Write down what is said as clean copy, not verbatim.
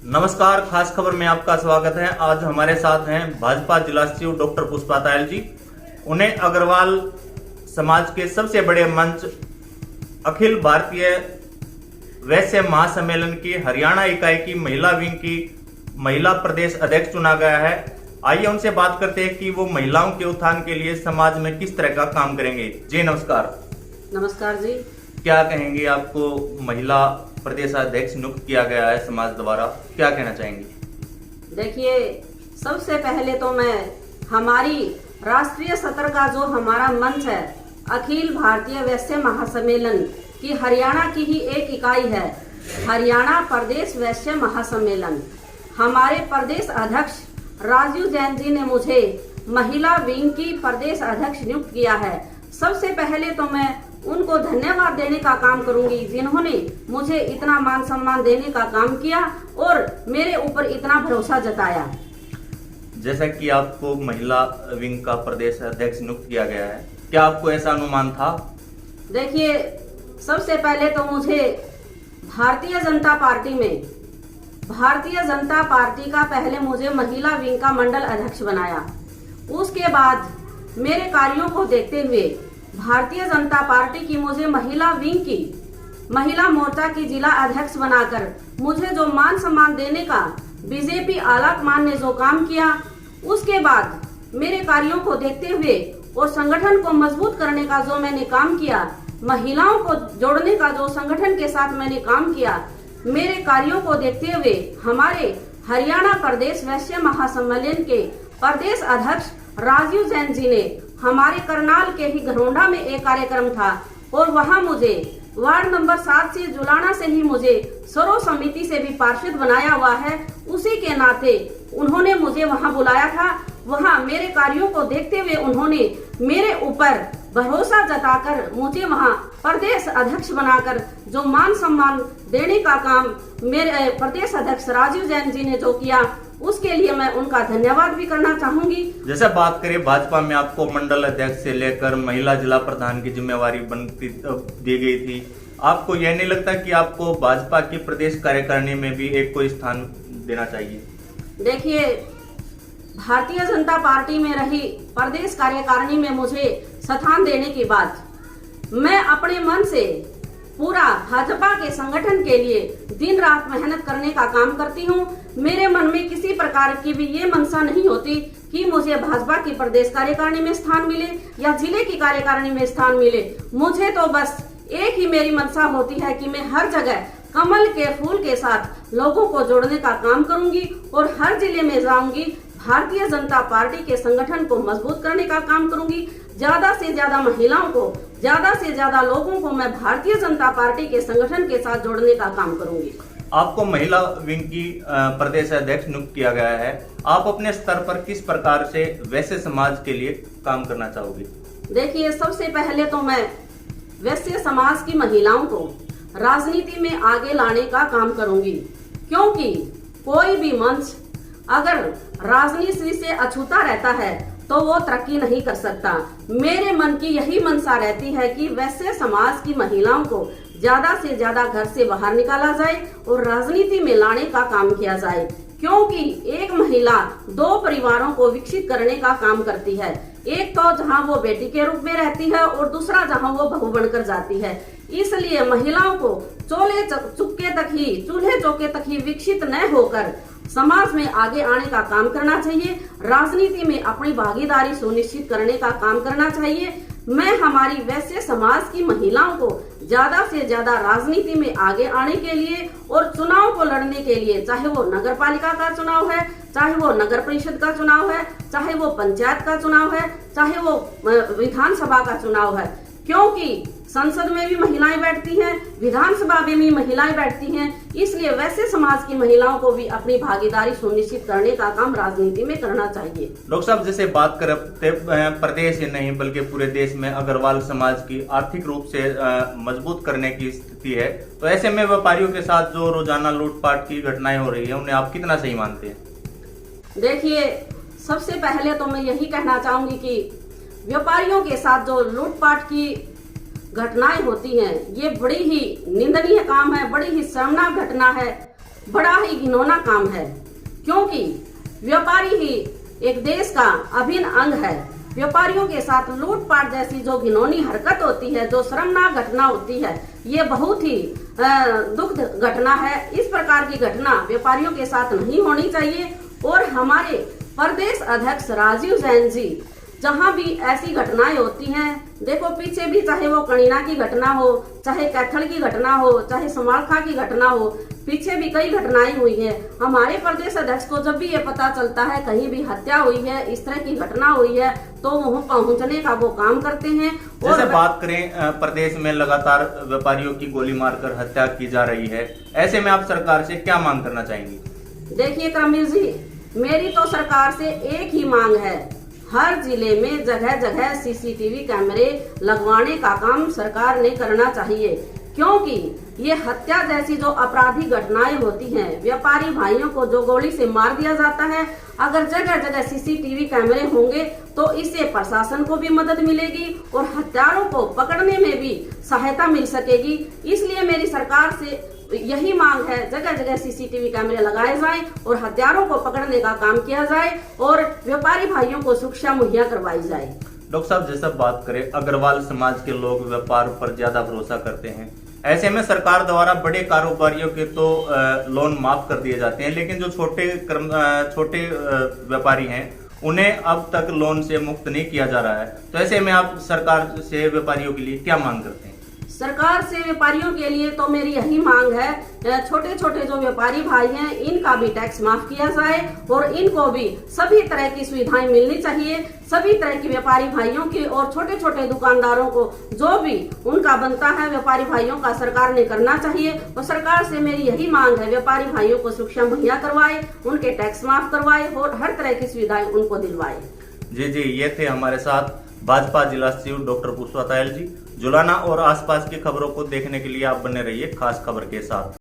नमस्कार, खास खबर में आपका स्वागत है। आज हमारे साथ हैं भाजपा जिला सचिव डॉक्टर पुष्पा तायल जी। उन्हें अग्रवाल समाज के सबसे बड़े मंच अखिल भारतीय वैश्य महासम्मेलन की हरियाणा इकाई की महिला विंग की महिला प्रदेश अध्यक्ष चुना गया है। आइए उनसे बात करते हैं कि वो महिलाओं के उत्थान के लिए समाज में किस तरह का काम करेंगे। जी नमस्कार। नमस्कार जी। क्या कहेंगे, आपको महिला प्रदेश अध्यक्ष नियुक्त किया गया है समाज द्वारा, क्या कहना चाहेंगे? देखिए, सबसे पहले तो मैं हमारी राष्ट्रीय सत्र का जो हमारा मंच है अखिल भारतीय वैश्य महासम्मेलन की हरियाणा की ही एक इकाई है, हरियाणा प्रदेश वैश्य महासम्मेलन। हमारे प्रदेश अध्यक्ष राजीव जैन जी ने मुझे महिला विंग की प्रदेश अध्यक्ष नियुक्त किया है। सबसे पहले तो मैं उनको धन्यवाद देने का काम करूंगी जिन्होंने मुझे इतना मान सम्मान देने का काम किया और मेरे ऊपर इतना भरोसा जताया। जैसा कि आपको महिला विंग का प्रदेश अध्यक्ष नियुक्त किया गया है, क्या आपको ऐसा अनुमान था? देखिए, सबसे पहले तो मुझे भारतीय जनता पार्टी का पहले मुझे महिला विंग का मंडल अध्यक्ष बनाया। उसके बाद मेरे कार्यों को देखते हुए भारतीय जनता पार्टी की मुझे महिला विंग की महिला मोर्चा की जिला अध्यक्ष बनाकर मुझे जो मान सम्मान देने का बीजेपी आलाकमान ने जो काम किया, उसके बाद मेरे कार्यों को देखते हुए और संगठन को मजबूत करने का जो मैंने काम किया, महिलाओं को जोड़ने का जो संगठन के साथ मैंने काम किया, मेरे कार्यों को देखते हुए हमारे हरियाणा प्रदेश वैश्य महासम्मेलन के प्रदेश अध्यक्ष राजीव जैन जी ने हमारे करनाल के ही घरोंडा में एक कार्यक्रम था और वहां मुझे वार्ड नंबर 7 से जुलाना से ही मुझे सर्व समिति से भी पार्षद बनाया हुआ है। उसी के नाते उन्होंने मुझे वहां बुलाया था। वहां मेरे कार्यों को देखते हुए उन्होंने मेरे ऊपर भरोसा जताकर मुझे वहां प्रदेश अध्यक्ष बनाकर जो मान सम्मान देने का काम मेरे प्रदेश अध्यक्ष राजीव जैन जी ने जो किया, उसके लिए मैं उनका धन्यवाद भी करना चाहूंगी। जैसे बात करें, भाजपा में आपको मंडल अध्यक्ष से लेकर महिला जिला प्रधान की जिम्मेवारी दी गई थी। आपको यह नहीं लगता कि आपको भाजपा की प्रदेश कार्यकारिणी में भी एक कोई स्थान देना चाहिए? देखिए, भारतीय जनता पार्टी में रही प्रदेश कार्यकारिणी में मुझे स्थान देने के बाद मैं अपने मन से पूरा भाजपा के संगठन के लिए दिन रात मेहनत करने का काम करती हूँ। मेरे मन में किसी प्रकार की भी ये मनसा नहीं होती कि मुझे भाजपा की प्रदेश कार्यकारिणी में स्थान मिले या जिले की कार्यकारिणी में स्थान मिले। मुझे तो बस एक ही मेरी मनसा होती है कि मैं हर जगह कमल के फूल के साथ लोगों को जोड़ने का काम करूंगी और हर जिले में जाऊंगी, भारतीय जनता पार्टी के संगठन को मजबूत करने का काम करूंगी। ज्यादा से ज्यादा महिलाओं को, ज्यादा से ज्यादा लोगों को मैं भारतीय जनता पार्टी के संगठन के साथ जोड़ने का काम करूंगी। आपको महिला विंग की प्रदेश अध्यक्ष नियुक्त किया गया है। आप अपने स्तर पर किस प्रकार से वैश्य समाज के लिए काम करना चाहोगे? देखिए, सबसे पहले तो मैं वैश्य समाज की महिलाओं को राजनीति में आगे लाने का काम करूंगी, क्योंकि कोई भी मंच अगर राजनीति से अछूता रहता है तो वो तरक्की नहीं कर सकता। मेरे मन की यही मनसा रहती है कि वैश्य समाज की महिलाओं को ज्यादा से ज्यादा घर से बाहर निकाला जाए और राजनीति में लाने का काम किया जाए, क्योंकि एक महिला 2 परिवारों को विकसित करने का काम करती है। एक तो जहां वो बेटी के रूप में रहती है और दूसरा जहां वो बहू बनकर जाती है। इसलिए महिलाओं को चूल्हे चौके तक ही विकसित न होकर समाज में आगे आने का काम करना चाहिए, राजनीति में अपनी भागीदारी सुनिश्चित करने का काम करना चाहिए। मैं हमारी वैश्य समाज की महिलाओं को ज्यादा से ज्यादा राजनीति में आगे आने के लिए और चुनाव को लड़ने के लिए, चाहे वो नगर पालिका का चुनाव है, चाहे वो नगर परिषद का चुनाव है, चाहे वो पंचायत का चुनाव है, चाहे वो विधानसभा का चुनाव है, क्योंकि संसद में भी महिलाएं बैठती हैं, विधानसभा में भी महिलाएं बैठती हैं। इसलिए वैश्य समाज की महिलाओं को भी अपनी भागीदारी सुनिश्चित करने का काम राजनीति में करना चाहिए। डॉक्टर साहब, जैसे बात करते प्रदेश ही नहीं बल्कि पूरे देश में अग्रवाल समाज की आर्थिक रूप से मजबूत करने की स्थिति है, तो ऐसे में व्यापारियों के साथ जो रोजाना लूटपाट की घटनाएं हो रही है, उन्हें आप कितना सही मानते हैं? देखिए, सबसे पहले तो मैं यही कहना चाहूंगी कि व्यापारियों के साथ जो लूटपाट की घटनाएं होती हैं, ये बड़ी ही निंदनीय काम है, बड़ी ही शर्मनाक घटना है। बड़ा ही घिनौना काम है, क्योंकि व्यापारी ही एक देश का अभिन्न अंग है। व्यापारियों के साथ लूटपाट जैसी जो घिनौनी हरकत होती है, जो शर्मनाक घटना होती है, ये बहुत ही दुखद घटना है। इस प्रकार की घटना व्यापारियों के साथ नहीं होनी चाहिए। और हमारे प्रदेश अध्यक्ष राजीव जैन जी, जहां भी ऐसी घटनाएं होती हैं, देखो पीछे भी चाहे वो कणीना की घटना हो, चाहे कैथल की घटना हो, चाहे समालखा की घटना हो, पीछे भी कई घटनाएं हुई है। हमारे प्रदेश अध्यक्ष को जब भी ये पता चलता है कहीं भी हत्या हुई है, इस तरह की घटना हुई है, तो वहाँ पहुंचने का वो काम करते हैं। जैसे बात करें प्रदेश में लगातार व्यापारियों की गोली मारकर हत्या की जा रही है, ऐसे में आप सरकार से क्या मांग करना चाहेंगी? देखिए करमवीर जी, मेरी तो सरकार से एक ही मांग है, हर जिले में जगह जगह सीसीटीवी कैमरे लगवाने का काम सरकार ने करना चाहिए। क्योंकि ये हत्या जैसी जो आपराधिक घटनाएं होती हैं, व्यापारी भाइयों को जो गोली से मार दिया जाता है, अगर जगह जगह सीसीटीवी कैमरे होंगे तो इससे प्रशासन को भी मदद मिलेगी और हत्यारों को पकड़ने में भी सहायता मिल सकेगी। इसलिए मेरी सरकार से यही मांग है, जगह जगह सीसीटीवी कैमरे लगाए जाएं और हत्यारों को पकड़ने का काम किया जाए और व्यापारी भाइयों को सुरक्षा मुहैया करवाई जाए। डॉक्टर साहब, जैसा बात करें, अग्रवाल समाज के लोग व्यापार पर ज्यादा भरोसा करते हैं। ऐसे में सरकार द्वारा बड़े कारोबारियों के तो लोन माफ कर दिए जाते हैं, लेकिन जो छोटे व्यापारी हैं उन्हें अब तक लोन से मुक्त नहीं किया जा रहा है। तो ऐसे में आप सरकार से व्यापारियों के लिए क्या मांग करते हैं? सरकार से व्यापारियों के लिए तो मेरी यही मांग है, छोटे छोटे जो व्यापारी भाई हैं इनका भी टैक्स माफ किया जाए और इनको भी सभी तरह की सुविधाएं मिलनी चाहिए। सभी तरह की व्यापारी भाइयों की और छोटे छोटे दुकानदारों को जो भी उनका बनता है व्यापारी भाइयों का सरकार ने करना चाहिए। और सरकार से मेरी यही मांग है, व्यापारी भाइयों को सुरक्षा मुहैया करवाए, उनके टैक्स माफ करवाए और हर तरह की सुविधाएं उनको दिलवाए। जी, ये थे हमारे साथ भाजपा जिला सचिव डॉक्टर पुष्पा तायल जी। जुलाना और आसपास की खबरों को देखने के लिए आप बने रहिए खास खबर के साथ।